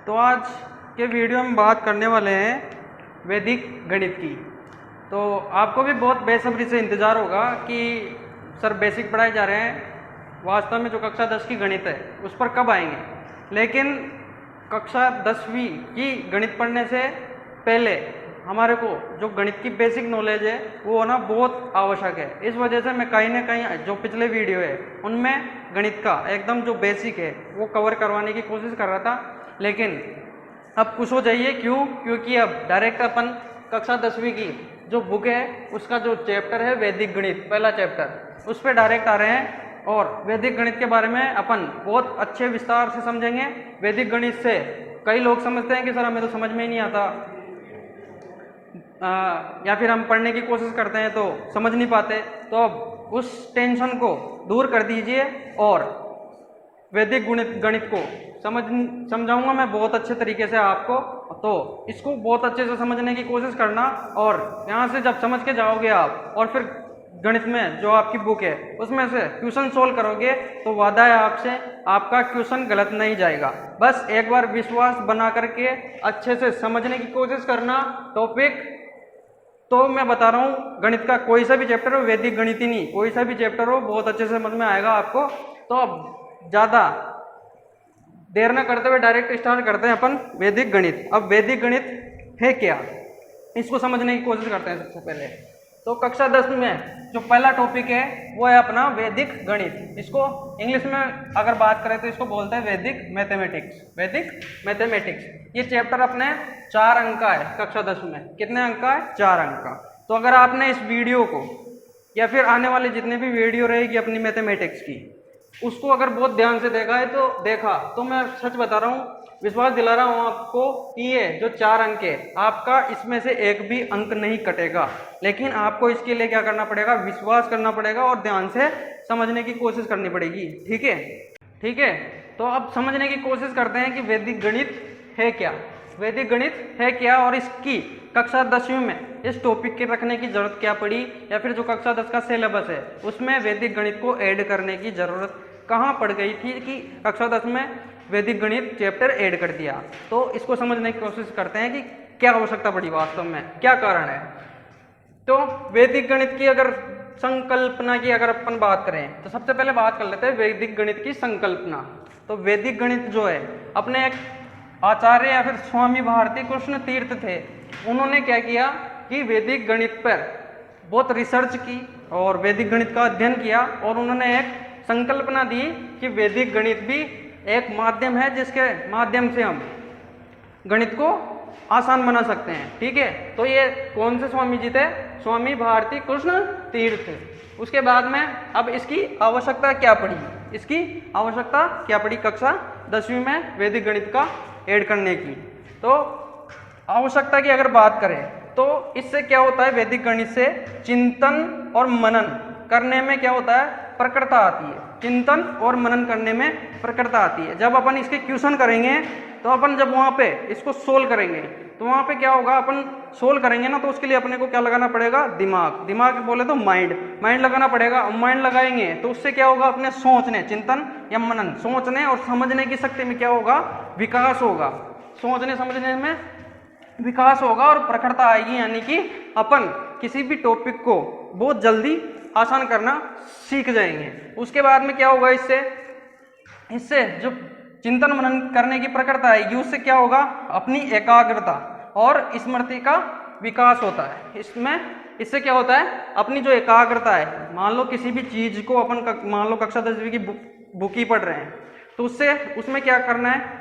तो आज के वीडियो में बात करने वाले हैं वैदिक गणित की। तो आपको भी बहुत बेसब्री से इंतज़ार होगा कि सर बेसिक पढ़ाए जा रहे हैं, वास्तव में जो कक्षा 10 की गणित है उस पर कब आएंगे। लेकिन कक्षा 10वीं की गणित पढ़ने से पहले हमारे को जो गणित की बेसिक नॉलेज है वो होना बहुत आवश्यक है। इस वजह से मैं कहीं ना कहीं जो पिछले वीडियो है उनमें गणित का एकदम जो बेसिक है वो कवर करवाने की कोशिश कर रहा था। लेकिन अब खुश हो जाइए, क्योंकि अब डायरेक्ट अपन कक्षा 10वीं की जो बुक है उसका जो चैप्टर है वैदिक गणित, पहला चैप्टर, उस पर डायरेक्ट आ रहे हैं और वैदिक गणित के बारे में अपन बहुत अच्छे विस्तार से समझेंगे। वैदिक गणित से कई लोग समझते हैं कि सर हमें तो समझ में ही नहीं आता, या फिर हम पढ़ने की कोशिश करते हैं तो समझ नहीं पाते। तो अब उस टेंशन को दूर कर दीजिए और वैदिक गणित को समझाऊंगा मैं बहुत अच्छे तरीके से आपको। तो इसको बहुत अच्छे से समझने की कोशिश करना और यहाँ से जब समझ के जाओगे आप और फिर गणित में जो आपकी बुक है उसमें से क्वेश्चन सोल्व करोगे तो वादा है आपसे, आपका क्वेश्चन गलत नहीं जाएगा। बस एक बार विश्वास बना करके अच्छे से समझने की कोशिश करना। टॉपिक तो मैं बता रहा हूँ, गणित का कोई सा भी चैप्टर हो, वैदिक गणित ही नहीं, कोई सा भी चैप्टर हो, बहुत अच्छे से समझ में आएगा आपको। तो अब ज़्यादा देर न करते हुए डायरेक्ट स्टार्ट करते हैं अपन वैदिक गणित। अब वैदिक गणित है क्या, इसको समझने की कोशिश करते हैं। सबसे पहले तो कक्षा 10 में जो पहला टॉपिक है वो है अपना वैदिक गणित। इसको इंग्लिश में अगर बात करें तो इसको बोलते हैं वैदिक मैथमेटिक्स। वैदिक मैथमेटिक्स ये चैप्टर अपने 4 अंक का है। कक्षा 10 में कितने अंक का है? 4 अंक का। तो अगर आपने इस वीडियो को या फिर आने वाले जितने भी वीडियो रहेगी अपनी मैथमेटिक्स की, उसको अगर बहुत ध्यान से देखा तो मैं सच बता रहा हूँ, विश्वास दिला रहा हूँ आपको कि ये जो 4 अंक है आपका इसमें से एक भी अंक नहीं कटेगा। लेकिन आपको इसके लिए क्या करना पड़ेगा? विश्वास करना पड़ेगा और ध्यान से समझने की कोशिश करनी पड़ेगी। ठीक है, ठीक है। तो अब समझने की कोशिश करते हैं कि वैदिक गणित है क्या। वैदिक गणित है क्या और इसकी कक्षा 10वीं में इस टॉपिक के रखने की जरूरत क्या पड़ी, या फिर जो कक्षा 10 का सिलेबस है उसमें वैदिक गणित को ऐड करने की जरूरत कहाँ पड़ गई थी कि कक्षा 10 में वैदिक गणित चैप्टर ऐड कर दिया। तो इसको समझने की कोशिश करते हैं कि क्या आवश्यकता पड़ी, वास्तव में क्या कारण है। तो वैदिक गणित की अगर संकल्पना की अगर अपन बात करें तो सबसे पहले बात कर लेते हैं वैदिक गणित की संकल्पना। तो वैदिक गणित जो है अपने एक आचार्य या फिर स्वामी भारती कृष्ण तीर्थ थे, उन्होंने क्या किया कि वैदिक गणित पर बहुत रिसर्च की और वैदिक गणित का अध्ययन किया और उन्होंने एक संकल्पना दी कि वैदिक गणित भी एक माध्यम है जिसके माध्यम से हम गणित को आसान बना सकते हैं। ठीक है, तो ये कौन से स्वामी जी थे? स्वामी भारती कृष्ण तीर्थ। उसके बाद में अब इसकी आवश्यकता क्या पड़ी, इसकी आवश्यकता क्या पड़ी कक्षा 10वीं में वैदिक गणित का ऐड करने की। तो आवश्यकता की अगर बात करें तो इससे क्या होता है, वैदिक गणित से चिंतन और मनन करने में क्या होता है? प्रखरता आती है। चिंतन और मनन करने में प्रखरता आती है। जब अपन इसके क्वेश्चन करेंगे तो अपन जब वहाँ पे इसको सोल्व करेंगे तो वहाँ पे क्या होगा, अपन सोल्व करेंगे ना तो उसके लिए अपने को क्या लगाना पड़ेगा? दिमाग बोले तो माइंड लगाना पड़ेगा। माइंड लगाएंगे तो उससे क्या होगा? अपने सोचने, चिंतन या मनन, सोचने और समझने की शक्ति में क्या होगा? विकास होगा। सोचने समझने में विकास होगा और प्रखरता आएगी, यानी कि अपन किसी भी टॉपिक को बहुत जल्दी आसान करना सीख जाएंगे। उसके बाद में क्या होगा, इससे जो चिंतन मनन करने की प्रखरता आएगी उससे क्या होगा? अपनी एकाग्रता और स्मृति का विकास होता है। इससे क्या होता है? अपनी जो एकाग्रता है, मान लो किसी भी चीज को अपन मान लो कक्षा 10वीं की बुक ही पढ़ रहे हैं तो उसमें क्या करना है?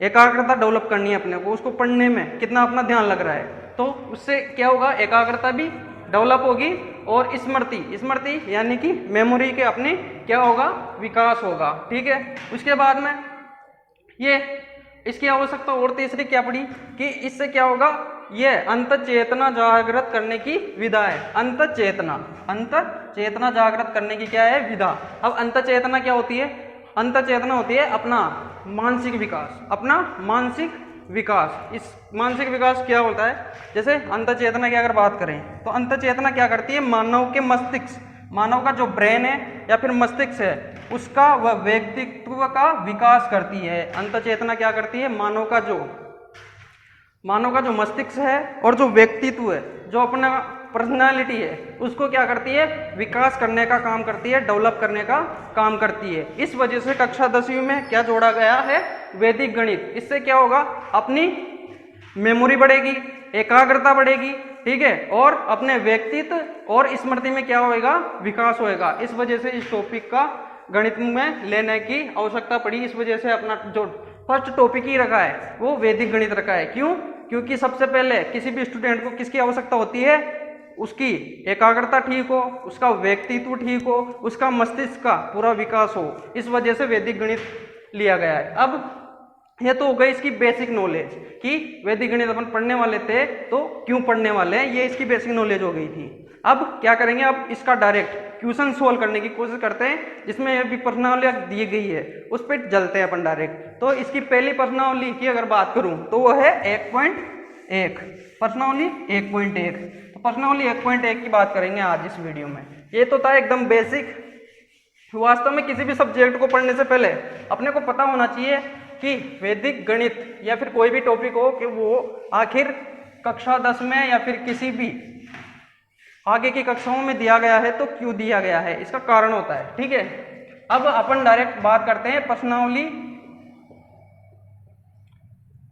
एकाग्रता डेवलप करनी है अपने को, उसको पढ़ने में कितना अपना ध्यान लग रहा है। तो उससे क्या होगा? एकाग्रता भी डेवलप होगी और स्मृति यानी कि मेमोरी के अपनी क्या होगा? विकास होगा। ठीक है, उसके बाद में ये इसकी आवश्यकता और तीसरी क्या पड़ी कि इससे क्या होगा? ये अंतचेतना जागृत करने की विधा है। अंतचेतना जागृत करने की क्या है? विधा। अब अंतचेतना क्या होती है? अंतचेतना होती है अपना मानसिक विकास। इस मानसिक विकास क्या होता है? जैसे अंतचेतना की अगर बात करें तो अंतचेतना क्या करती है? मानव का जो ब्रेन है या फिर मस्तिष्क है उसका व व्यक्तित्व का विकास करती है। अंतचेतना क्या करती है? मानव का जो मस्तिष्क है और जो व्यक्तित्व है, जो अपना पर्सनालिटी है, उसको क्या करती है? विकास करने का काम करती है, डेवलप करने का काम करती है। इस वजह से कक्षा 10वीं में क्या जोड़ा गया है? वैदिक गणित। इससे क्या होगा? अपनी मेमोरी बढ़ेगी, एकाग्रता बढ़ेगी, ठीक है, और अपने व्यक्तित्व और स्मृति में क्या होएगा? विकास होएगा। इस वजह से इस टॉपिक का गणित में लेने की आवश्यकता पड़ी। इस वजह से अपना जो फर्स्ट टॉपिक ही रखा है वो वैदिक गणित रखा है। क्यों? क्योंकि सबसे पहले किसी भी स्टूडेंट को किसकी आवश्यकता होती है? उसकी एकाग्रता ठीक हो, उसका व्यक्तित्व ठीक हो, उसका मस्तिष्क का पूरा विकास हो। इस वजह से वैदिक गणित लिया गया है। अब ये तो हो गई इसकी बेसिक नॉलेज कि वैदिक गणित अपन पढ़ने वाले थे तो क्यों पढ़ने वाले हैं, ये इसकी बेसिक नॉलेज हो गई थी। अब क्या करेंगे? अब इसका डायरेक्ट क्वेश्चन सोल्व करने की कोशिश करते हैं, जिसमें भी प्रश्नावली दी गई है उस पर चलते हैं अपन डायरेक्ट। तो इसकी पहली प्रश्नावली की अगर बात करूं तो वो है 1.1, प्रश्नावली 1.1। तो प्रश्नावली 1.1 की बात करेंगे आज इस वीडियो में। ये तो था एकदम बेसिक। वास्तव में किसी भी सब्जेक्ट को पढ़ने से पहले अपने को पता होना चाहिए कि वैदिक गणित या फिर कोई भी टॉपिक हो कि वो आखिर कक्षा 10 में या फिर किसी भी आगे की कक्षाओं में दिया गया है तो क्यों दिया गया है, इसका कारण होता है, ठीक है। अब अपन डायरेक्ट बात करते हैं प्रश्नावली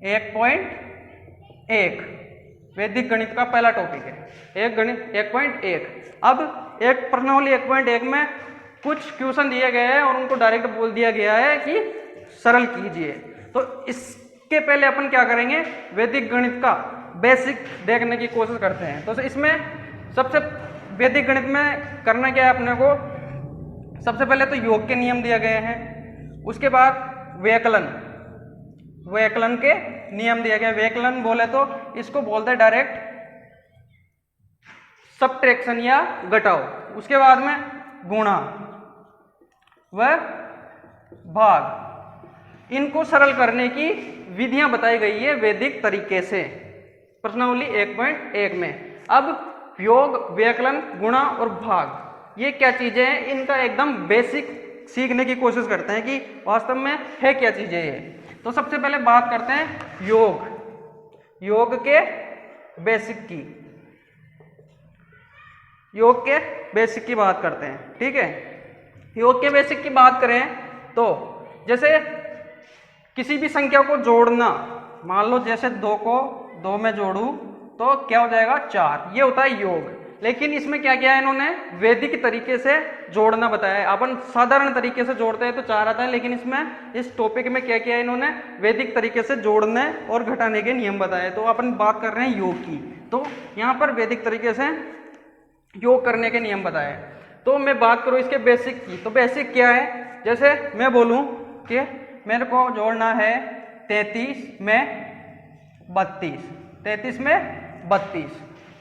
1.1, वैदिक गणित का पहला टॉपिक है 1.1। अब एक प्रश्नावली 1.1 में कुछ क्वेश्चन दिए गए हैं और उनको डायरेक्ट बोल दिया गया है कि सरल कीजिए। तो इसके पहले अपन क्या करेंगे? वैदिक गणित का बेसिक देखने की कोशिश करते हैं। तो इसमें सबसे वैदिक गणित में करना क्या है अपने को? सबसे पहले तो योग के नियम दिए गए हैं, उसके बाद वैकलन के नियम दिए गए। वैकलन बोले तो इसको बोलते हैं डायरेक्ट सबट्रैक्शन या घटाओ। उसके बाद में गुणा व भाग, इनको सरल करने की विधियां बताई गई है वैदिक तरीके से प्रश्नावली 1.1 में। अब योग, व्यकलन, गुणा और भाग, ये क्या चीजें हैं? इनका एकदम बेसिक सीखने की कोशिश करते हैं कि वास्तव में है क्या चीजें ये। तो सबसे पहले बात करते हैं योग के बेसिक की बात करते हैं, ठीक है। योग के बेसिक की बात करें तो जैसे किसी भी संख्या को जोड़ना, मान लो जैसे 2 को 2 में जोड़ूं तो क्या हो जाएगा? 4, ये होता है योग। लेकिन इसमें क्या किया है इन्होंने? वैदिक तरीके से जोड़ना बताया है। अपन साधारण तरीके से जोड़ते हैं तो 4 आता है, लेकिन इसमें इस टॉपिक में क्या किया है इन्होंने? वैदिक तरीके से जोड़ने और घटाने के नियम बताए। तो अपन बात कर रहे हैं योग की, तो यहाँ पर वैदिक तरीके से योग करने के नियम बताए। तो मैं बात करूँ इसके बेसिक की, तो बेसिक क्या है? जैसे मैं बोलूँ कि मेरे को जोड़ना है 33 में 32,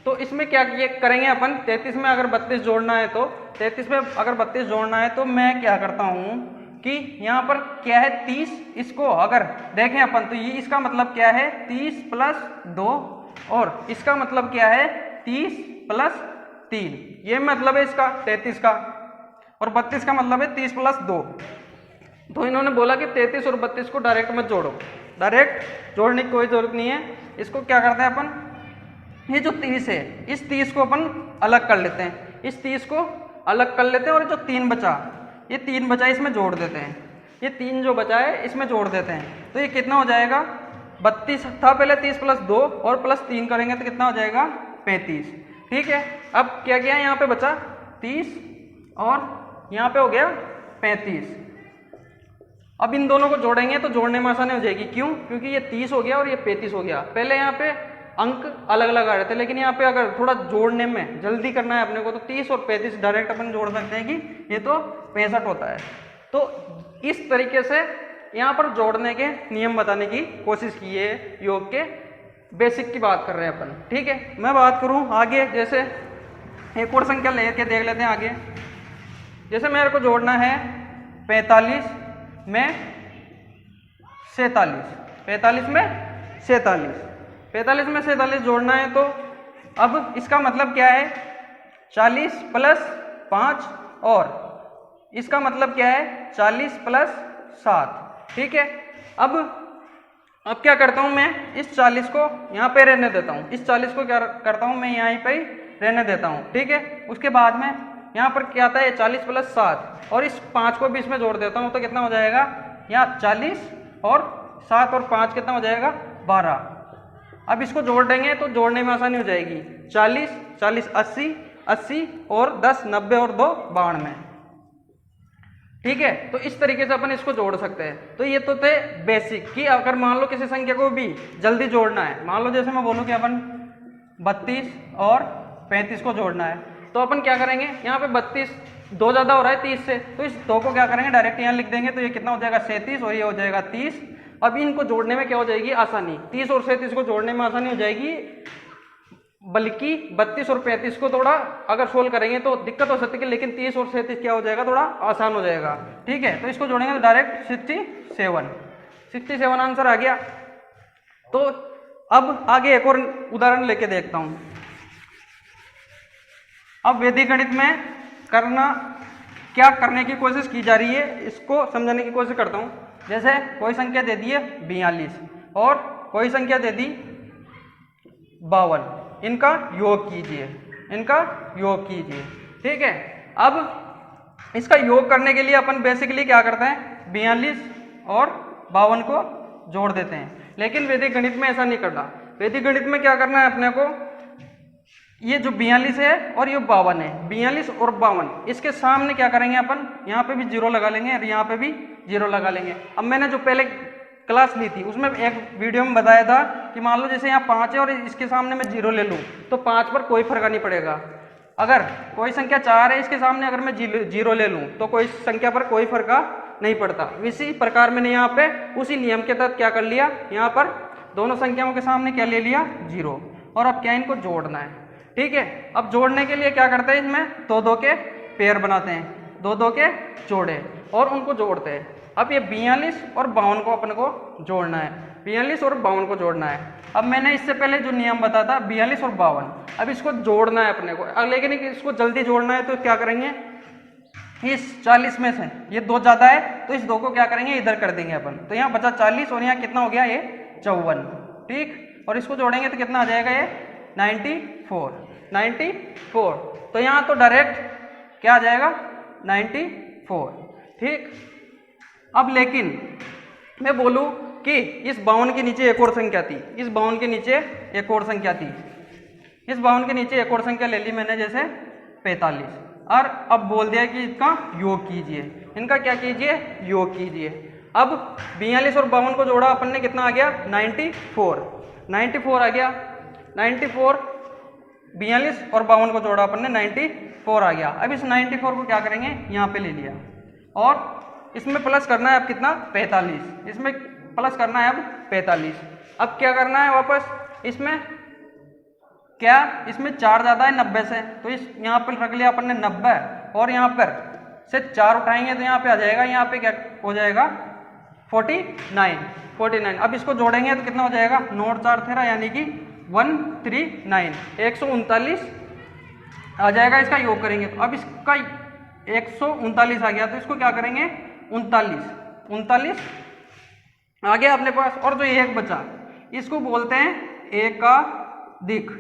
तो इसमें क्या करेंगे अपन? 33 में अगर 32 जोड़ना है तो 33 में अगर 32 जोड़ना है तो मैं क्या करता हूँ कि यहाँ पर क्या है 30, इसको अगर देखें अपन तो ये इसका मतलब क्या है? 30 + 2, और इसका मतलब क्या है? 30 + 3, ये मतलब है इसका 33 का, और 32 का मतलब है 30 + 2। तो इन्होंने बोला कि 33 और 32 को डायरेक्ट मत जोड़ो, डायरेक्ट जोड़ने की कोई जरूरत नहीं है। इसको क्या करते हैं अपन? ये जो 30 है, इस 30 को अपन अलग कर लेते हैं, इस 30 को अलग कर लेते हैं, और जो 3 बचा, ये 3 बचा इसमें जोड़ देते हैं, ये 3 जो बचा है इसमें जोड़ देते हैं। तो ये कितना हो जाएगा? 32 था पहले, 30 + 2 और +3 करेंगे तो कितना हो जाएगा? 35, ठीक है। अब क्या किया? यहाँ पे बचा 30 और यहाँ पे हो गया 35। अब इन दोनों को जोड़ेंगे तो जोड़ने में आसानी हो जाएगी। क्यों? क्योंकि ये 30 हो गया और ये 35 हो गया। पहले यहाँ पे अंक अलग अलग आ रहे थे, लेकिन यहाँ पे अगर थोड़ा जोड़ने में जल्दी करना है अपने को तो 30 और 35 डायरेक्ट अपन जोड़ सकते हैं कि ये तो 65 होता है। तो इस तरीके से यहाँ पर जोड़ने के नियम बताने की कोशिश की है। योग के बेसिक की बात कर रहे हैं अपन, ठीक है। मैं बात करूँ आगे, जैसे एक और संख्या लेके देख लेते हैं आगे। जैसे मेरे को जोड़ना है 45 में 47, 45 में 47 जोड़ना है तो अब इसका मतलब क्या है? 40 + 5 और इसका मतलब क्या है 40 प्लस 7, ठीक है। अब क्या करता हूं मैं, इस 40 को यहाँ पे रहने देता हूँ, इस 40 को क्या करता हूँ मैं यहीं पे ही रहने देता हूँ, ठीक है। उसके बाद में यहाँ पर क्या आता है 40 प्लस 7 और इस 5 को भी इसमें जोड़ देता हूँ, तो कितना हो जाएगा यहाँ 40 और 7 और 5 कितना हो जाएगा 12। अब इसको जोड़ देंगे तो जोड़ने में आसानी हो जाएगी, 40 40 80 80 और 10 90 और 2 92, ठीक है। तो इस तरीके से अपन इसको जोड़ सकते हैं। तो ये तो थे बेसिक कि अगर मान लो किसी संख्या को भी जल्दी जोड़ना है, मान लो जैसे मैं बोलूँ कि अपन 32 और 35 को जोड़ना है, तो अपन क्या करेंगे, यहाँ पे 32 2 ज़्यादा हो रहा है 30 से, तो इस 2 को क्या करेंगे डायरेक्ट यहाँ लिख देंगे, तो ये कितना हो जाएगा 37 और ये हो जाएगा 30। अब इनको जोड़ने में क्या हो जाएगी आसानी, 30 और 37 को जोड़ने में आसानी हो जाएगी, बल्कि 32 और 35 को थोड़ा अगर सोल्व करेंगे तो दिक्कत हो सकती है, लेकिन 30 और 37 क्या हो जाएगा थोड़ा आसान हो जाएगा, ठीक है। तो इसको जोड़ेंगे तो डायरेक्ट 67 आंसर आ गया। तो अब आगे एक और उदाहरण लेके देखता हूं। अब वैदिक गणित में क्या करने की कोशिश की जा रही है, इसको समझाने की कोशिश करता हूं। जैसे कोई संख्या दे दी है 42 और कोई संख्या दे दी 52, इनका योग कीजिए, ठीक है। अब इसका योग करने के लिए अपन बेसिकली क्या करते हैं, 42 और 52 को जोड़ देते हैं, लेकिन वैदिक गणित में ऐसा नहीं करना। वैदिक गणित में क्या करना है अपने को, ये जो 42 है और ये 52 है, 42 और 52 इसके सामने क्या करेंगे अपन, यहाँ पे भी 0 लगा लेंगे और यहाँ पे भी 0 लगा लेंगे। अब मैंने जो पहले क्लास ली थी उसमें एक वीडियो में बताया था कि मान लो जैसे यहाँ 5 है और इसके सामने मैं 0 ले लूँ तो 5 पर कोई फर्क नहीं पड़ेगा। अगर कोई संख्या 4 है इसके सामने अगर मैं 0 ले लूँ तो कोई संख्या पर कोई फर्क नहीं पड़ता। इसी प्रकार मैंने यहाँ पे उसी नियम के तहत क्या कर लिया, यहाँ पर दोनों संख्याओं के सामने क्या ले लिया 0, और अब क्या इनको जोड़ना है, ठीक है। अब जोड़ने के लिए क्या करते हैं, इसमें 2 2 के पेयर बनाते हैं, 2 2 के जोड़े और उनको जोड़ते हैं। अब ये 42 और 52 को अपन को जोड़ना है, 42 और 52 को जोड़ना है। अब मैंने इससे पहले जो नियम बताया था 42 और 52, अब इसको जोड़ना है अपने को, लेकिन इसको जल्दी जोड़ना है तो क्या करेंगे, इस 40 में से ये 2 ज़्यादा है तो इस 2 को क्या करेंगे इधर कर देंगे अपन, तो यहाँ बचा 40 और यहाँ कितना हो गया ये 54, ठीक। और इसको जोड़ेंगे तो कितना आ जाएगा ये 94। तो यहाँ तो डायरेक्ट क्या आ जाएगा 94, ठीक। अब लेकिन मैं बोलूँ कि इस 52 के नीचे एक और संख्या थी, इस 52 के नीचे एक और संख्या थी, इस 52 के नीचे एक और संख्या ले ली मैंने जैसे 45, और अब बोल दिया कि इसका योग कीजिए, इनका क्या कीजिए योग कीजिए। अब 42 और 52 को जोड़ा अपन ने, कितना आ गया 94 आ गया, 94 42 और 52 को जोड़ा अपन ने 94 आ गया। अब इस 94 को क्या करेंगे यहाँ पे ले लिया और इसमें प्लस करना है अब कितना 45, इसमें प्लस करना है अब 45। अब क्या करना है वापस, इसमें क्या, इसमें 4 ज़्यादा है 90 से, तो इस यहाँ पर रख लिया अपन ने 90 और यहाँ पर से 4 उठाएंगे तो यहाँ पे आ जाएगा, यहाँ पे क्या हो जाएगा 49। अब इसको जोड़ेंगे तो कितना हो जाएगा, 9 4 13 यानी कि 139, 139 आ जाएगा। इसका योग करेंगे तो अब इसका 139 आ गया, तो इसको क्या करेंगे 39 आ गया अपने पास। और जो एक बचा इसको बोलते हैं एकाधिक।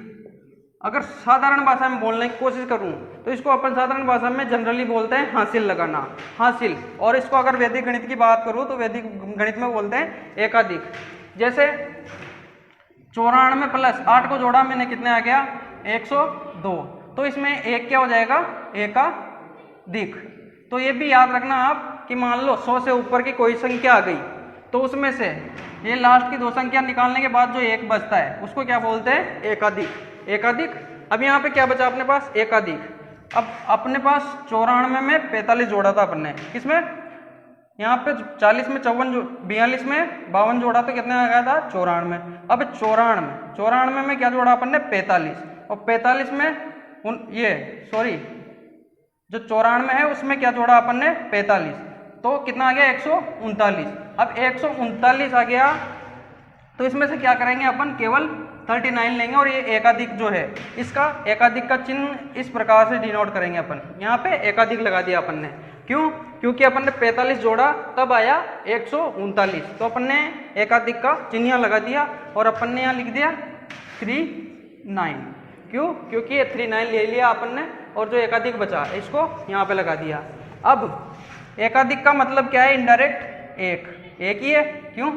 अगर साधारण भाषा में बोलने की कोशिश करूं तो इसको अपन साधारण भाषा में जनरली बोलते हैं हासिल लगाना, हासिल। और इसको अगर वैदिक गणित की बात करूं तो वैदिक गणित में बोलते हैं एकाधिक। जैसे 94 प्लस 8 को जोड़ा मैंने, कितने आ गया 102, तो इसमें एक क्या हो जाएगा एकाधिक। तो ये भी याद रखना आप कि मान लो 100 से ऊपर की कोई संख्या आ गई तो उसमें से ये लास्ट की 2 संख्या निकालने के बाद जो एक बचता है उसको क्या बोलते हैं एकाधिक। अब यहाँ पे क्या बचा अपने पास एकाधिक। अब अपने पास 94 में 45 जोड़ा था अपन ने, किसमें यहाँ पे 40 में 42 में 52 जोड़ा तो कितने आ गया था 94। अब 94 में क्या जोड़ा अपन ने 45, और 45 में जो 94 है उसमें क्या जोड़ा अपन ने 45, तो कितना आ गया 139। अब 139 आ गया तो इसमें से क्या करेंगे अपन, केवल 39 लेंगे और ये एकाधिक जो है इसका एकाधिक का चिन्ह इस प्रकार से डिनोट करेंगे अपन। यहाँ पे एकाधिक लगा दिया अपन ने, क्यों? क्योंकि अपन ने 45 जोड़ा तब आया 139, तो अपन ने एकाधिक का चिन्ह यहाँ लगा दिया और अपन ने यहाँ लिख दिया 39। क्यों? क्योंकि ये 39 ले लिया अपन ने और जो एकाधिक बचा इसको यहाँ पे लगा दिया। अब एकाधिक का मतलब क्या है? इनडायरेक्ट एक ही है। क्यों?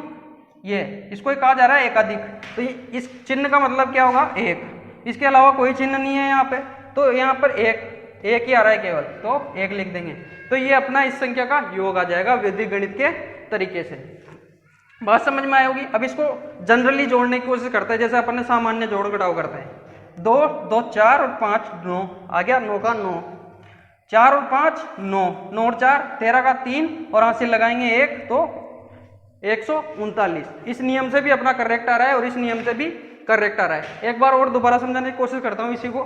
ये इसको कहा जा रहा है एकाधिक, तो इस चिन्ह का मतलब क्या होगा? एक। इसके अलावा कोई चिन्ह नहीं है यहाँ पे, तो यहाँ पर एक ही आ रहा है केवल, तो एक लिख देंगे। तो ये अपना इस संख्या का योग आ जाएगा वैदिक गणित के तरीके से। बात समझ में आई होगी। अब इसको जनरली जोड़ने की कोशिश करते हैं, जैसे अपन ने सामान्य जोड़ घटाव करते हैं। 2 2 4 और 5 9 आ गया, 9 का 9, 4 और 5 9, 9 और 4 13 का 3 और हासिल लगाएंगे 1, तो 139। इस नियम से भी अपना करेक्ट आ रहा है और इस नियम से भी करेक्ट आ रहा है। एक बार और दोबारा समझाने की कोशिश करता हूं इसी को।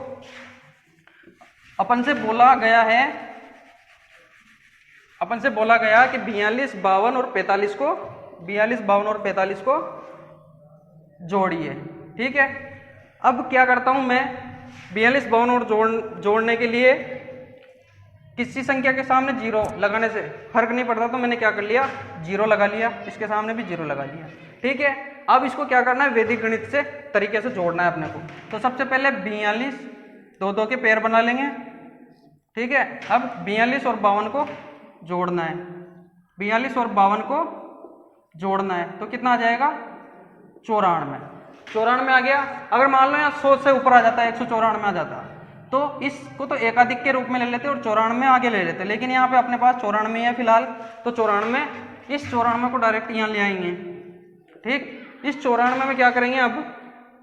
अपन से बोला गया कि 42 52 और 45 को जोड़िए। ठीक है, अब क्या करता हूं मैं? 42 52 और जोड़ने के लिए किसी संख्या के सामने जीरो लगाने से फर्क नहीं पड़ता, तो मैंने क्या कर लिया? जीरो लगा लिया, इसके सामने भी जीरो लगा लिया। ठीक है, अब इसको क्या करना है? वैदिक गणित से तरीके से जोड़ना है अपने को। तो सबसे पहले 42 2 के पेयर बना लेंगे। ठीक है, अब 42 और 52 को जोड़ना है। 42 और 52 को जोड़ना है तो कितना आ जाएगा? 94 आ गया। अगर मान लो यहाँ 100 से ऊपर आ जाता है, 194 आ जाता, तो इसको तो एकाधिक के रूप में ले लेते और 94 आगे ले लेते, लेकिन यहाँ पे अपने पास 94 है फिलहाल, तो 94, इस 94 को डायरेक्ट यहाँ ले आएंगे। ठीक, इस 94 में क्या करेंगे? अब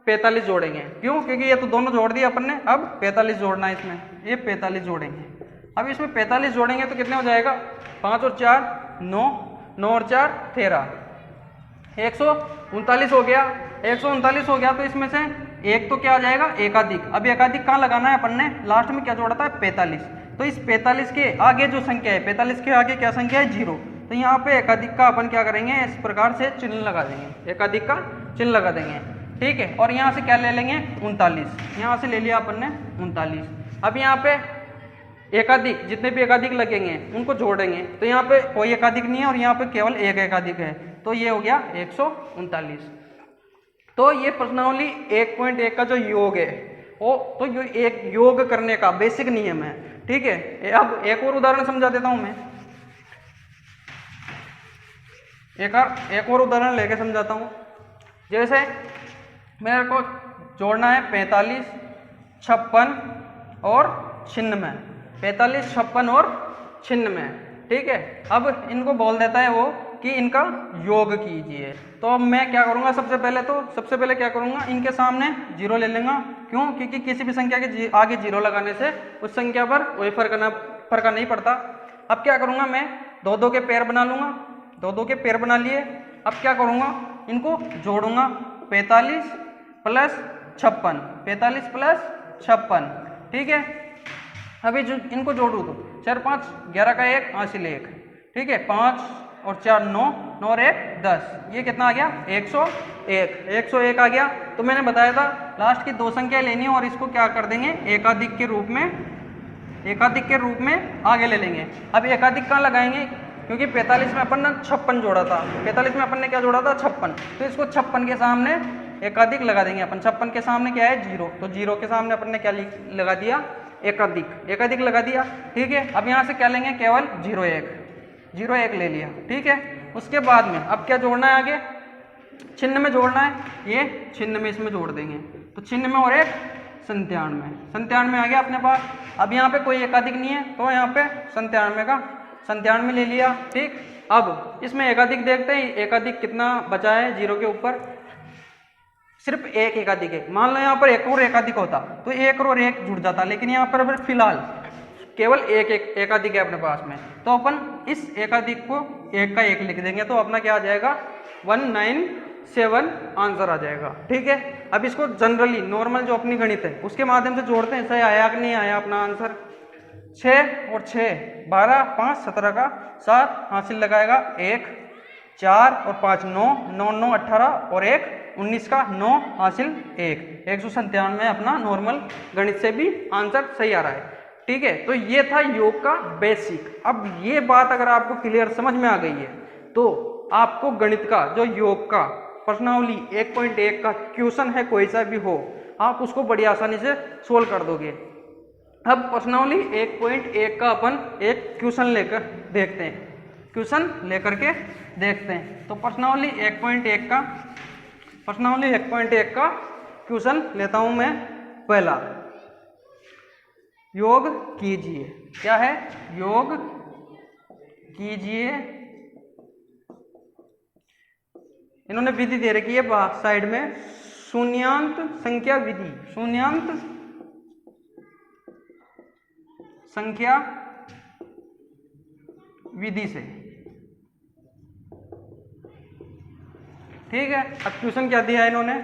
45 जोड़ेंगे। क्यों? क्योंकि ये तो दोनों जोड़ दिए अपन ने, अब 45 जोड़ना है इसमें, ये 45 जोड़ेंगे। अब इसमें 45 जोड़ेंगे तो कितने हो जाएगा? 5 और 4 9, 9 और 4 13, 139 हो गया। 139 हो गया तो इसमें से एक तो क्या आ जाएगा? एकाधिक। अब एकाधिक कहाँ लगाना है अपन ने? लास्ट में क्या जोड़ा था? 45। तो इस 45 के आगे जो संख्या है, 45 के आगे क्या संख्या है? 0। तो यहाँ पे एकाधिक का अपन क्या करेंगे? इस प्रकार से चिन्ह लगा देंगे, एकाधिक का चिन्ह लगा देंगे। ठीक है, और यहाँ से क्या ले लेंगे? 39। यहाँ से ले लिया अपन ने 39। अब यहाँ पे एकाधिक, जितने भी एकाधिक लगेंगे उनको जोड़ेंगे, तो यहाँ पे कोई एकाधिक नहीं है और यहाँ पे केवल एक एकाधिक है, तो ये हो गया 139। तो ये प्रश्नावली 1.1 का जो योग है वो तो ये एक योग करने का बेसिक नियम है। ठीक है, अब एक और उदाहरण समझा देता हूं मैं, एक और उदाहरण लेके समझाता हूं। जैसे मेरे को जोड़ना है 45 56 और 96, 45 56 और 96। ठीक है, अब इनको बोल देता है वो कि इनका योग कीजिए। तो अब मैं क्या करूंगा? सबसे पहले क्या करूंगा? इनके सामने जीरो ले लूंगा। क्यों? क्योंकि किसी भी संख्या के आगे जीरो लगाने से उस संख्या पर कोई फर्क नहीं पड़ता। अब क्या करूंगा? मैं 2 के पेयर बना लूंगा। 2 के पेयर बना लिए। अब क्या करूंगा? इनको जोड़ूंगा। 45 प्लस 56, 45 प्लस 56। ठीक है, अभी जो इनको जोड़ू तो 4 5 11 का 1 हासिल 1। ठीक है, 5 और 4 9, 9 और 1 10, ये कितना आ गया? 101 आ गया। तो मैंने बताया था लास्ट की 2 संख्या लेनी है और इसको क्या कर देंगे? एकाधिक के रूप में आगे ले लेंगे। अब एकाधिक कहाँ लगाएंगे? क्योंकि 45 में अपन ने 56 जोड़ा था, 45 में अपन ने क्या जोड़ा था? 56। तो इसको 56 के सामने एकाधिक लगा देंगे अपन। 56 के सामने क्या है? 0। तो 0 के सामने अपन ने क्या लगा दिया? एकाधिक लगा दिया। ठीक है, अब यहाँ से क्या लेंगे? केवल 01 ले लिया। ठीक है, उसके बाद में अब क्या जोड़ना है? आगे चिन्ह में जोड़ना है। ये चिन्ह में इसमें जोड़ देंगे, तो चिन्ह में और 1 97 आ गया अपने पास। अब यहाँ पे कोई एकाधिक नहीं है तो यहाँ पे 97 ले लिया। ठीक, अब इसमें एकाधिक देखते हैं, एकाधिक कितना बचा है 0 के ऊपर? सिर्फ एक एकाधिक है। मान लो यहाँ पर एक और एकाधिक होता तो 1 और 1 जुड़ जाता, लेकिन यहाँ पर फिलहाल केवल एक एकाधिक है अपने पास में, तो अपन इस एकाधिक को 1 का 1 लिख देंगे, तो अपना क्या आ जाएगा? 197 आंसर आ जाएगा। ठीक है, अब इसको जनरली नॉर्मल जो अपनी गणित है उसके माध्यम से जोड़ते हैं, सही आया कि नहीं आया अपना आंसर? 6 और 6 12 5 17 का 7 हासिल लगाएगा 1, 4 और 5 9, 9 9 18 और 1 19 का 9 हासिल 1, 197 में अपना नॉर्मल गणित से भी आंसर सही आ रहा है। ठीक है, तो ये था योग का बेसिक। अब ये बात अगर आपको क्लियर समझ में आ गई है तो आपको गणित का जो योग का प्रश्नावली 1.1 का क्वेश्चन है कोई सा भी हो, आप उसको बड़ी आसानी से सोल्व कर दोगे। अब प्रश्नावली 1.1 का अपन एक क्वेश्चन लेकर देखते हैं, क्वेश्चन लेकर के देखते हैं। तो प्रश्नावली 1.1 का क्वेश्चन लेता हूं मैं पहला। योग कीजिए, क्या है? योग कीजिए। इन्होंने विधि दे रखी है साइड में, शून्यांत संख्या विधि, शून्यांत संख्या विधि से। ठीक है, अब क्वेश्चन क्या दिया है इन्होंने?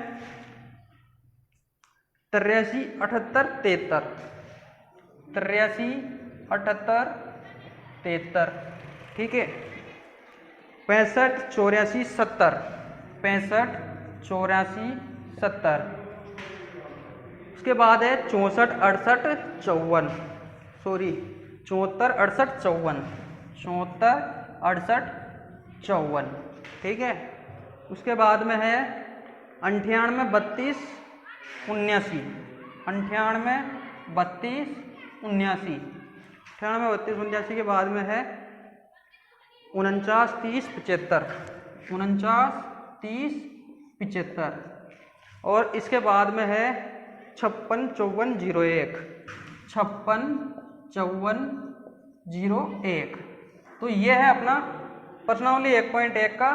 83, 78, 73, 83, 78, 73, ठीक है। 65, 84, 70, 65, 84, 70। उसके बाद है 64, 68, 54, सॉरी 74, 68, 54, 74, 68, 54, ठीक है। उसके बाद में है 98, 32, 79, 98, 32, 79, 98, 32, 79 के बाद में है 49, 30, 75, 49, 30, 75, और इसके बाद में है 56, 54, 01, 56, 54, 01। तो ये है अपना प्रश्नावली 1.1 का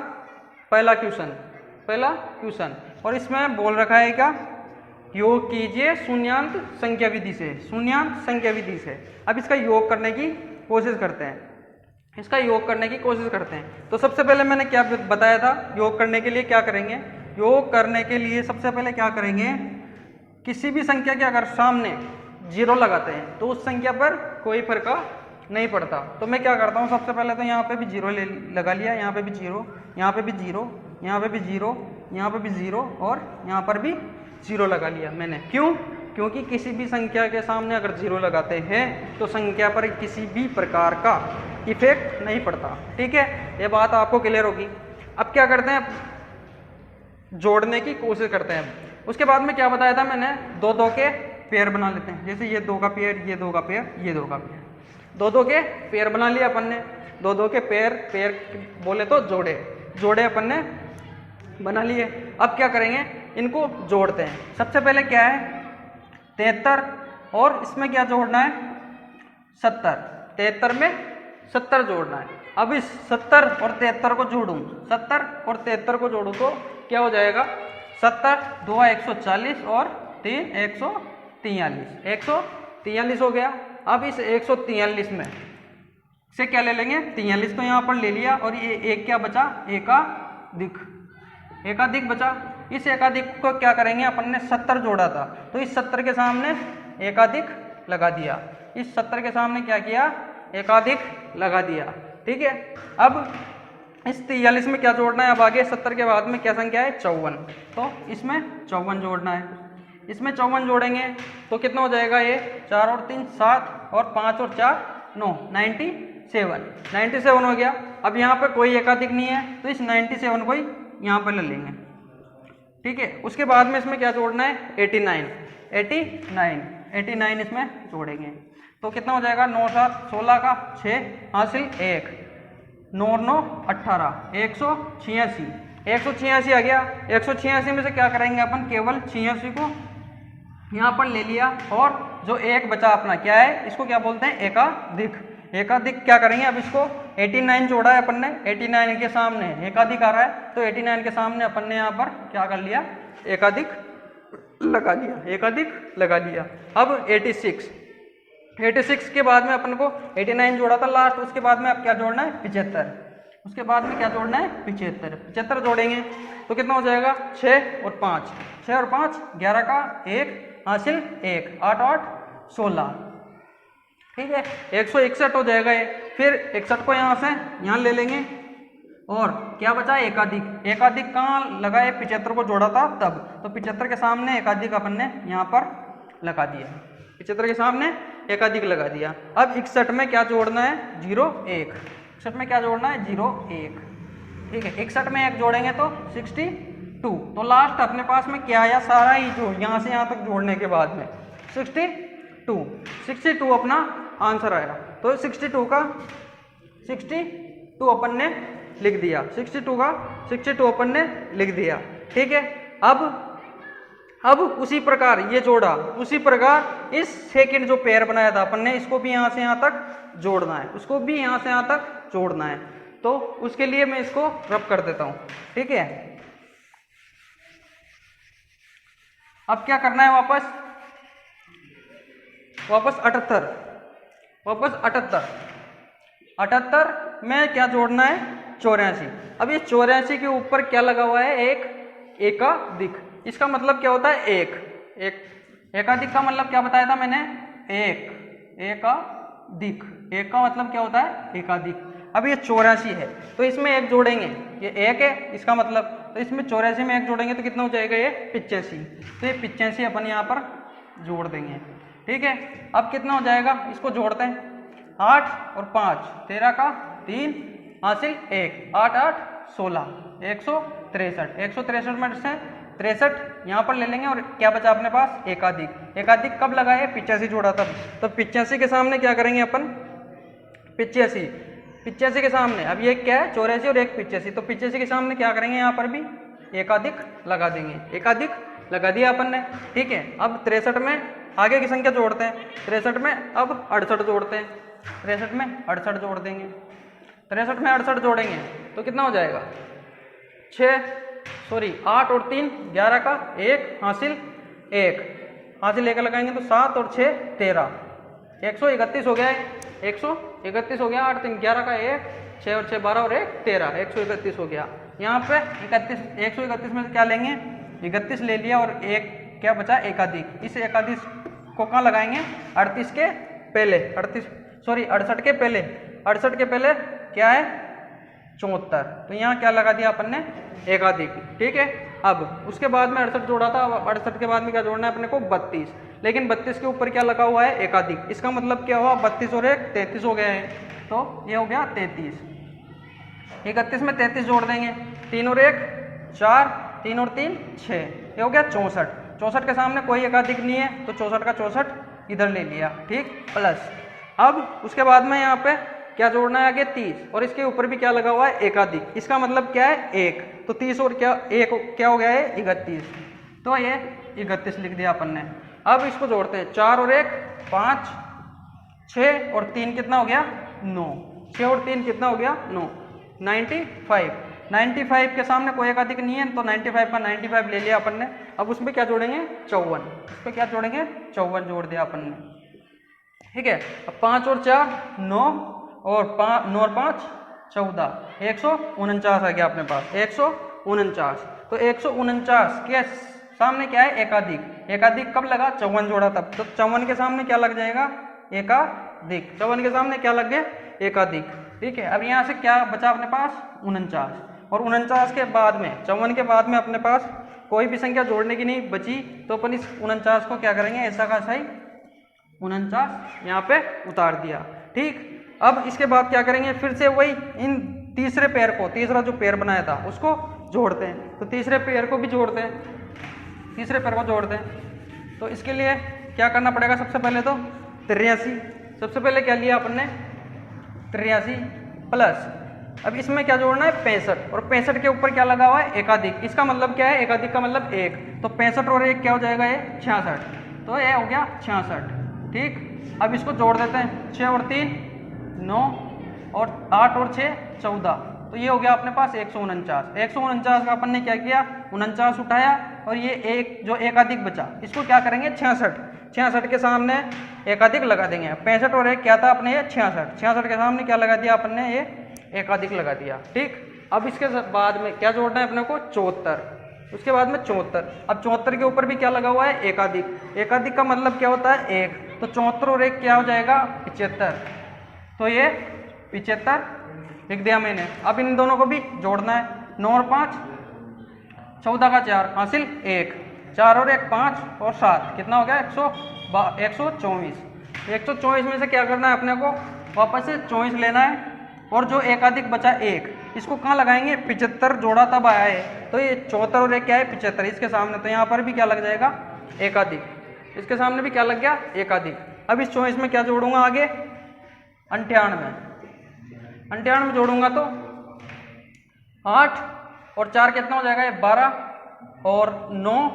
पहला क्वेश्चन, और इसमें बोल रखा है क्या? योग कीजिए शून्यांत संख्या विधि से, शून्यांत संख्या विधि से। अब इसका योग करने की कोशिश करते हैं, इसका योग करने की कोशिश करते हैं। तो सबसे पहले मैंने क्या बताया था, योग करने के लिए क्या करेंगे? योग करने के लिए सबसे पहले क्या करेंगे? किसी भी संख्या के अगर सामने जीरो लगाते हैं तो उस संख्या पर कोई फर्क नहीं पड़ता। तो मैं क्या करता हूँ, सबसे पहले तो यहाँ पे भी जीरो लगा लिया, यहाँ पे भी जीरो, यहाँ पे भी जीरो, यहाँ पे भी जीरो, यहाँ पे भी जीरो, और यहाँ पर भी जीरो लगा लिया मैंने। क्यों? क्योंकि किसी भी संख्या के सामने अगर जीरो लगाते हैं तो संख्या पर किसी भी प्रकार का इफेक्ट नहीं पड़ता। ठीक है, ये बात आपको क्लियर होगी। अब क्या करते हैं, जोड़ने की कोशिश करते हैं। उसके बाद में क्या बताया था मैंने, दो दो के पेयर बना लेते हैं। जैसे ये दो का पेयर, ये दो का पेयर, ये दो का पेयर, दो दो के पेयर बना लिया अपन ने। दो दो के पेयर बोले तो जोड़े अपन ने बना लिए। अब क्या करेंगे, इनको जोड़ते हैं। सबसे पहले क्या है, 73, और इसमें क्या जोड़ना है, 70। 73 में 70 जोड़ना है। अब इस 70 और 73 को जोड़ूं, 70 और 73 को जोड़ूं तो क्या हो जाएगा, 70 2 140 और 3 143, 143 हो गया। अब इस 143 में से क्या ले लेंगे, 43 तो यहाँ पर ले लिया, और ये एक क्या बचा, एकाधिक बचा। इस एकाधिक को क्या करेंगे, अपन ने 70 जोड़ा था तो इस 70 के सामने एकाधिक लगा दिया। इस 70 के सामने क्या किया, एकाधिक लगा दिया। ठीक है, अब इस 43 में क्या जोड़ना है, अब आगे 70 के बाद में क्या संख्या है, 54। तो इसमें 54 जोड़ना है। इसमें 54 जोड़ेंगे तो कितना हो जाएगा, ये 4 और 3 7 और 5 और 4 9, 97 हो गया। अब यहाँ पर कोई एकाधिक नहीं है तो इस 97 को ही यहाँ पर ले लेंगे। ठीक है, उसके बाद में इसमें क्या जोड़ना है, 89 इसमें जोड़ेंगे तो कितना हो जाएगा, 9 7 16 का 6 हासिल 1, 9 9 18, 186 आ गया। 186 में से क्या करेंगे अपन, केवल 86 को यहाँ पर ले लिया, और जो एक बचा अपना क्या है, इसको क्या बोलते हैं, एकाधिक क्या करेंगे, अब इसको 89 जोड़ा है अपन ने, 89 के सामने एकाधिक आ रहा है तो 89 के सामने अपन ने यहाँ पर क्या कर लिया, एकाधिक लगा लिया। अब 86 के बाद में अपन को 89 जोड़ा था लास्ट, उसके बाद में अब क्या जोड़ना है, 75। उसके बाद में क्या जोड़ना है, 75 जोड़ेंगे तो कितना हो जाएगा, 6 और 5 11 का 1 हासिल 1, 8 8 16। ठीक है, 161 हो जाएगा ये। फिर 61 को यहाँ से यहाँ ले लेंगे, और क्या बचा, एकाधिक कहाँ लगा है, 75 को जोड़ा था तब, तो 75 के सामने एकाधिक अपन ने यहाँ पर लगा दिया। 75 के सामने एकाधिक लगा दिया। अब 61 में क्या जोड़ना है? 0 1। 61 में क्या जोड़ना है? 0 1। ठीक है, 61 में 1 जोड़ेंगे तो 62। तो लास्ट अपने पास में क्या आया? सारा ही जो यहाँ से यहाँ तक जोड़ने के बाद में 62 अपना आंसर आया। तो 62 अपन ने लिख दिया। 62 अपन ने लिख दिया। ठीक है, अब उसी प्रकार ये जोड़ा, उसी प्रकार इस सेकंड जो पेयर बनाया था अपन ने, इसको भी यहाँ से यहाँ तक जोड़ना है, उसको भी यहाँ से यहाँ तक जोड़ना है। तो उसके लिए मैं इसको रब कर देता हूँ। ठीक है, अब क्या करना है? वापस 78 में क्या जोड़ना है? 84। अब ये 84 के ऊपर क्या लगा हुआ है? एक एकाधिक। इसका मतलब क्या होता है? एकाधिक का मतलब क्या बताया था मैंने? एकाधिक। एक का मतलब क्या होता है? एकाधिक। अब ये 84 है तो इसमें 1 जोड़ेंगे, ये 1 है इसका मतलब, तो इसमें 84 में 1 जोड़ेंगे तो कितना हो जाएगा? ये 85। तो ये 85 अपन यहाँ पर जोड़ देंगे। ठीक है, अब कितना हो जाएगा? इसको जोड़ते हैं। 8 और 5 13 का 3 हासिल 1, 8 8 16, 163। 163 में से 63 यहाँ पर ले लेंगे और क्या बचा अपने पास? एकाधिक। एकाधिक कब लगा है? 85 जोड़ा तब। तो 85 के सामने क्या करेंगे अपन? 85 के सामने, अब ये क्या है? 84 और एक 85। तो 85 के सामने क्या करेंगे? यहाँ पर भी एकाधिक लगा देंगे। एकाधिक लगा दिया अपन ने। ठीक है, अब 63 में आगे की संख्या जोड़ते हैं। 63 में अब 68 जोड़ते हैं। 63 में 68 जोड़ देंगे। 63 में 68 जोड़ेंगे तो कितना हो जाएगा? 8 और 3 11 का 1 हासिल 1 लगाएंगे तो 7 और 6 13, 131 हो गया है। 131 हो गया। 8 3 11 का 1, 6 और 6 12 और 1 13, 131 हो गया। यहाँ पे 131 में से क्या लेंगे? 31 ले लिया और एक क्या बचा? एकाधिक। इस एकाधिक को कहाँ लगाएंगे? 68 के पहले। 68 के पहले क्या है? 74। तो यहाँ क्या लगा दिया अपन ने? एकाधिक। ठीक है, अब उसके बाद में 68 जोड़ा था। अब 68 के बाद में क्या जोड़ना है अपने को? 32। लेकिन 32 के ऊपर क्या लगा हुआ है? एकाधिक। इसका मतलब क्या हुआ? 32 और 1 33 हो गया है। तो ये हो गया 33। 31 में 33 जोड़ देंगे। 3 और 1 4, 3 और 3 6, ये हो गया 64। 64 के सामने कोई एकाधिक नहीं है तो 64 का 64 इधर ले लिया। ठीक, प्लस अब उसके बाद में यहाँ पे क्या जोड़ना है? आगे 30 और इसके ऊपर भी क्या लगा हुआ है? एकाधिक। इसका मतलब क्या है? 1। तो 30 और क्या 1 क्या हो गया है? 31। तो ये 31 लिख दिया अपन ने। अब इसको जोड़ते हैं। 4 और 1 5, 6 और 3 कितना हो गया? 9। 6 और 3 कितना हो गया? 9। 95 के सामने कोई एकाधिक नहीं है तो 95 का 95 ले लिया अपन ने। अब उसमें क्या जोड़ेंगे? 54। उस पर क्या जोड़ेंगे? 54 जोड़ दिया अपन ने। ठीक है, अब 5 और 4 9 और 9 और 5 14, 149 आ गया अपने पास। 149। तो 149 के सामने क्या है? एकाधिक। एकाधिक कब लगा? 54 जोड़ा तब। तो 54 के सामने क्या लग जाएगा? एकाधिक। 54 के सामने क्या लग गया? एकाधिक। ठीक है, अब यहाँ से क्या बचा अपने पास? 49। और 49 के बाद में 54 के बाद में अपने पास कोई भी संख्या जोड़ने की नहीं बची तो अपन इस 49 को क्या करेंगे? ऐसा का सही 49 यहाँ पे उतार दिया। ठीक, अब इसके बाद क्या करेंगे? फिर से वही इन तीसरे पेयर को, तीसरा जो पेयर बनाया था उसको जोड़ते हैं। तो तीसरे पेयर को भी जोड़ते हैं। तो इसके लिए क्या करना पड़ेगा? सबसे पहले तो 83। सबसे पहले क्या लिया अपन ने? 83 प्लस, अब इसमें क्या जोड़ना है? 65। और 65 के ऊपर क्या लगा हुआ है? एकाधिक। इसका मतलब क्या है? एकाधिक का मतलब 1। तो 65 और 1 क्या हो जाएगा? ये 66। तो ये हो गया 66। ठीक, अब इसको जोड़ देते हैं। 6 और 3 9 और 8 और 6 14, तो ये हो गया अपने पास 149। 149 का अपन ने क्या किया? 49 उठाया और ये एक जो एकाधिक बचा इसको क्या करेंगे? 66। 66 के सामने एकाधिक लगा देंगे। 65 और 1 क्या था अपने? ये 66। 66 के सामने क्या लगा दिया अपन ने? ये एकाधिक लगा दिया। ठीक, अब इसके बाद में क्या जोड़ना है अपने को? 74। उसके बाद में 74। अब 74 के ऊपर भी क्या लगा हुआ है? एकाधिक। एकाधिक का मतलब क्या होता है? 1। तो 74 और 1 क्या हो जाएगा? 75। तो ये 75 लिख दिया मैंने। अब इन दोनों को भी जोड़ना है। 9 और 5 14 का 4 हासिल 1, 4 और 1 5 और 7 कितना हो गया? 124। 124 में से क्या करना है अपने को, वापस से 24 लेना है, और जो एकाधिक बचा 1, इसको कहाँ लगाएंगे, 75 जोड़ा तब आया है, तो ये 74 और 1 क्या है 75, इसके सामने, तो यहाँ पर भी क्या लग जाएगा एकाधिक, इसके सामने भी क्या लग गया एकाधिक। अब इस 24 में क्या जोड़ूंगा आगे, 98 जोड़ूंगा तो 8 और 4 कितना हो जाएगा, ये 12 और 9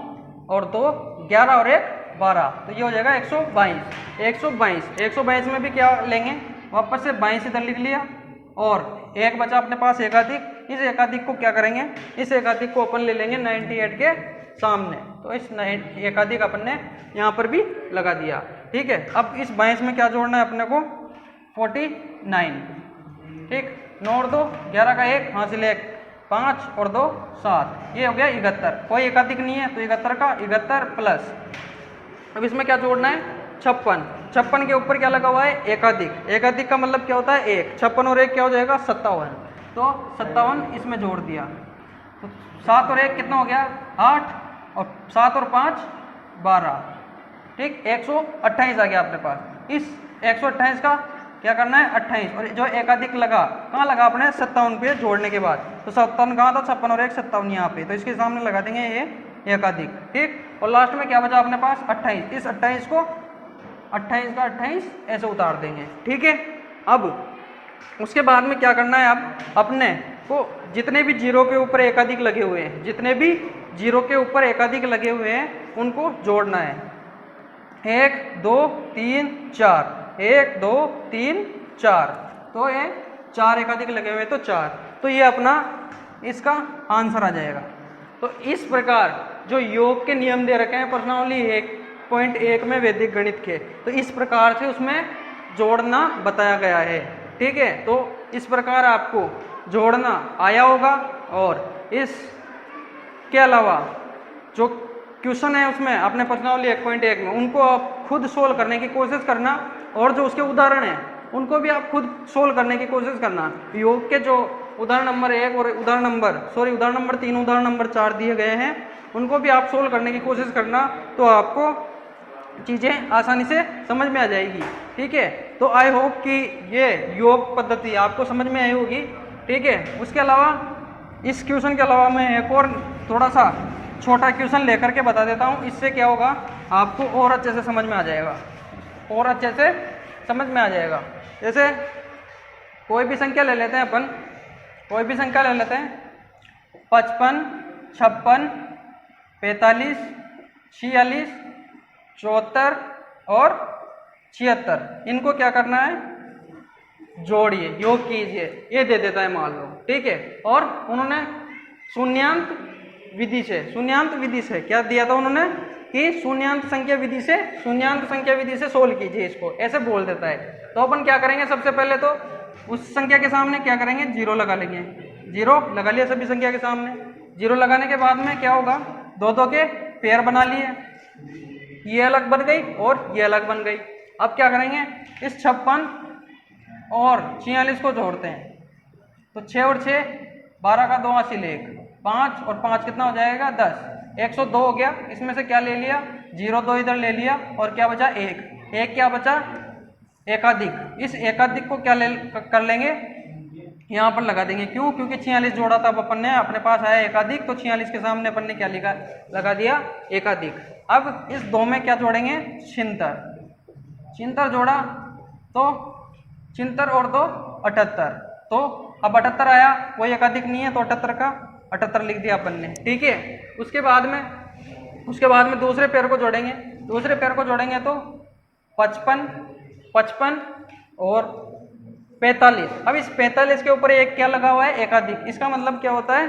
और 2 11 और 1 12, तो ये हो जाएगा 122 में भी क्या लेंगे, वापस से 22 इधर लिख लिया, और एक बचा अपने पास एकाधिक, इस एकाधिक को क्या करेंगे, इस एकाधिक को अपन ले लेंगे 98 के सामने, तो इस एकाधिक अपन ने यहाँ पर भी लगा दिया। ठीक है, अब इस 22 में क्या जोड़ना है अपने को, 49, ठीक, 9 और 2 11 का 1 हासिल 1 5 और 2 7, ये हो गया 71, कोई एकाधिक नहीं है तो 71 का 71 प्लस, अब इसमें क्या जोड़ना है 56 के ऊपर क्या लगा हुआ है एकाधिक का मतलब क्या होता है 1, 56 और 1 क्या हो जाएगा 57, तो 57 इसमें जोड़ दिया, तो 7 और 1 कितना हो गया 8 और 7 और 5 12, ठीक, 128 आ गया अपने पास। इस 128 का क्या करना है 28, और जो एकाधिक लगा कहाँ लगा अपने 57 पे जोड़ने के बाद, तो 57 कहाँ था 56 और 1 57 यहाँ पे, तो इसके सामने लगा देंगे ये एकाधिक, ठीक, और लास्ट में क्या बचा अपने पास 28, इस 28 को 28 का 28 ऐसे उतार देंगे। ठीक है, अब उसके बाद में क्या करना है, अब अपने को जितने भी जीरो के ऊपर एकाधिक लगे हुए हैं, जितने भी जीरो के ऊपर एकाधिक लगे हुए हैं उनको जोड़ना है, 1 2 3 4, 1 2 3 4, तो ये 4 एकाधिक लगे हुए तो 4, तो ये अपना इसका आंसर आ जाएगा। तो इस प्रकार जो योग के नियम दे रखे हैं प्रश्नावली 1.1 में वैदिक गणित के, तो इस प्रकार से उसमें जोड़ना बताया गया है। ठीक है, तो इस प्रकार आपको जोड़ना आया होगा, और इसके अलावा जो क्वेश्चन है उसमें अपने प्रश्नावली 1.1 में उनको आप खुद सोल्व करने की कोशिश करना, और जो उसके उदाहरण हैं उनको भी आप खुद सोल्व करने की कोशिश करना। योग के जो उदाहरण नंबर 1 और उदाहरण नंबर 3, उदाहरण नंबर 4 दिए गए हैं उनको भी आप सोल्व करने की कोशिश करना, तो आपको चीज़ें आसानी से समझ में आ जाएगी। ठीक है, तो आई होप कि ये योग पद्धति आपको समझ में आई होगी। ठीक है, उसके अलावा इस क्वेश्चन के अलावा मैं एक और थोड़ा सा छोटा क्वेश्चन लेकर के बता देता हूँ, इससे क्या होगा आपको और अच्छे से समझ में आ जाएगा, और अच्छे से समझ में आ जाएगा। जैसे कोई भी संख्या ले लेते हैं अपन, कोई भी संख्या ले लेते हैं 55 56 45 46 74 और 76, इनको क्या करना है जोड़िए, योग कीजिए, ये दे देता है मान लो। ठीक है, और उन्होंने शून्यांत विधि से क्या दिया था उन्होंने कि शून्यांत संख्या विधि से सोल्व कीजिए, इसको ऐसे बोल देता है। तो अपन क्या करेंगे, सबसे पहले तो उस संख्या के सामने क्या करेंगे, जीरो लगा लेंगे, जीरो लगा लिया सभी संख्या के सामने, जीरो लगाने के बाद में क्या होगा, दो दो के पेयर बना लिए, ये अलग बन गई और ये अलग बन गई। अब क्या करेंगे, इस 56 और 46 को जोड़ते हैं, तो 6 और 6 12 का 2 हासिल 1, 5 और 5 कितना हो जाएगा 10, 102 हो गया। इसमें से क्या ले लिया, 0 2 इधर ले लिया, और क्या बचा 1, क्या बचा एकाधिक। इस एकाधिक को क्या कर लेंगे, यहाँ पर लगा देंगे, क्यों, क्योंकि 46 जोड़ा था अपन ने, अपने पास आया एकाधिक, तो 46 के सामने अपन ने क्या लगा दिया एकाधिक। अब इस 2 में क्या जोड़ेंगे, छिहत्तर जोड़ा, तो 76 और 2 78, तो अब 78 आया, कोई एकाधिक नहीं है तो 78 का 78 लिख दिया अपन ने। ठीक है, उसके बाद में दूसरे पेयर को जोड़ेंगे, तो 55 और 45। अब इस 45 के ऊपर एक क्या लगा हुआ है एकाधिक, इसका मतलब क्या होता है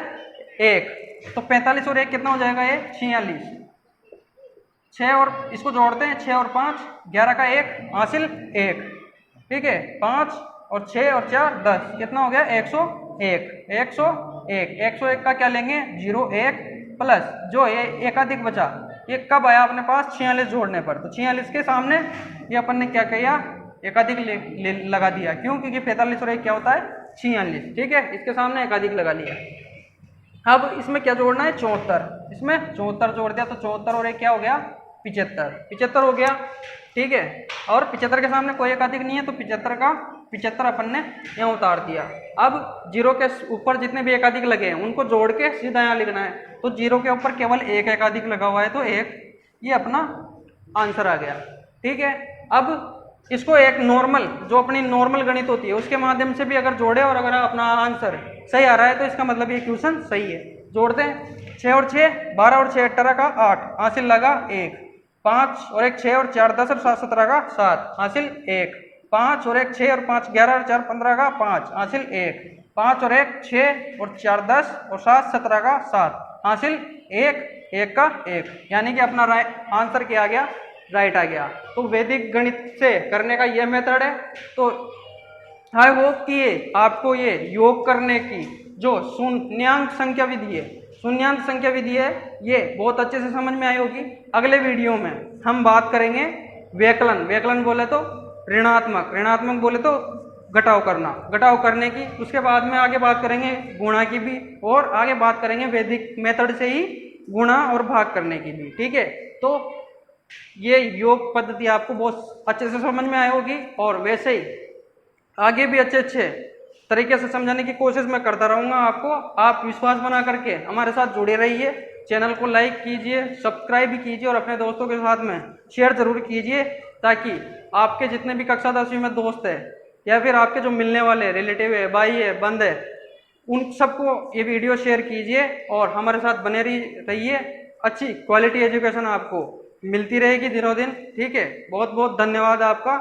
1, तो 45 और 1 कितना हो जाएगा, ये 46, 6 और इसको जोड़ते हैं, 6 और 5 11 का 1 हासिल 1। ठीक है, 5 और 6 और 4 10, कितना हो गया 101 का क्या लेंगे 0 1 प्लस जो ये एकाधिक बचा, ये कब आया अपने पास 46 जोड़ने पर, तो 46 के सामने ये अपन ने क्या किया एकाधिक लगा दिया, क्यों, क्योंकि 45 और 1 क्या होता है 46। ठीक है, इसके सामने एकाधिक लगा लिया। अब इसमें क्या जोड़ना है 74, इसमें 74 जोड़ दिया, तो 74 और 1 क्या हो गया 75, 75 हो गया, ठीक है। और 75 के सामने कोई एकाधिक नहीं है तो 75 का 75 अपन ने यहाँ उतार दिया। अब जीरो के ऊपर जितने भी एकाधिक लगे हैं उनको जोड़ के सीधा यहाँ लिखना है, तो जीरो के ऊपर केवल एक एकाधिक लगा हुआ है तो एक, ये अपना आंसर आ गया, ठीक है। अब इसको एक नॉर्मल, जो अपनी नॉर्मल गणित होती है उसके माध्यम से भी अगर जोड़े और अगर अपना आंसर सही आ रहा है तो इसका मतलब ये क्वेश्चन सही है। जोड़ते हैं, 6 और 6 12 और 6 18 का 8 हासिल लगा 1, 5 और 1 6 और 4 10 और 7 17 का 7 हासिल 1, 5 और 1 6 और 5 11 और 4 15 का 5 हासिल 1, 5 और 1 6 और 4 10 और 7 17 का 7 हासिल 1, 1 का 1, यानी कि अपना आंसर क्या आ गया, राइट आ गया। तो वैदिक गणित से करने का ये मेथड है। तो आई होप कि ये आपको ये योग करने की जो शून्यांक संख्या विधि है, शून्यांक संख्या विधि है, ये बहुत अच्छे से समझ में आई होगी। अगले वीडियो में हम बात करेंगे व्यकलन, व्यकलन बोले तो ऋणात्मक, ऋणात्मक बोले तो घटाव करना, घटाव करने की। उसके बाद में आगे बात करेंगे गुणा की भी, और आगे बात करेंगे वैदिक मेथड से ही गुणा और भाग करने की भी, ठीक है। तो ये योग पद्धति आपको बहुत अच्छे से समझ में आई होगी, और वैसे ही आगे भी अच्छे अच्छे तरीके से समझाने की कोशिश मैं करता रहूँगा आपको। आप विश्वास बना करके हमारे साथ जुड़े रहिए, चैनल को लाइक कीजिए, सब्सक्राइब भी कीजिए और अपने दोस्तों के साथ में शेयर जरूर कीजिए, ताकि आपके जितने भी कक्षा 10वीं में दोस्त है या फिर आपके जो मिलने वाले रिलेटिव है, भाई है, बंद है, उन सबको ये वीडियो शेयर कीजिए और हमारे साथ बने रहिए। अच्छी क्वालिटी एजुकेशन आपको मिलती रहेगी दिनों दिन, ठीक है। बहुत बहुत धन्यवाद आपका।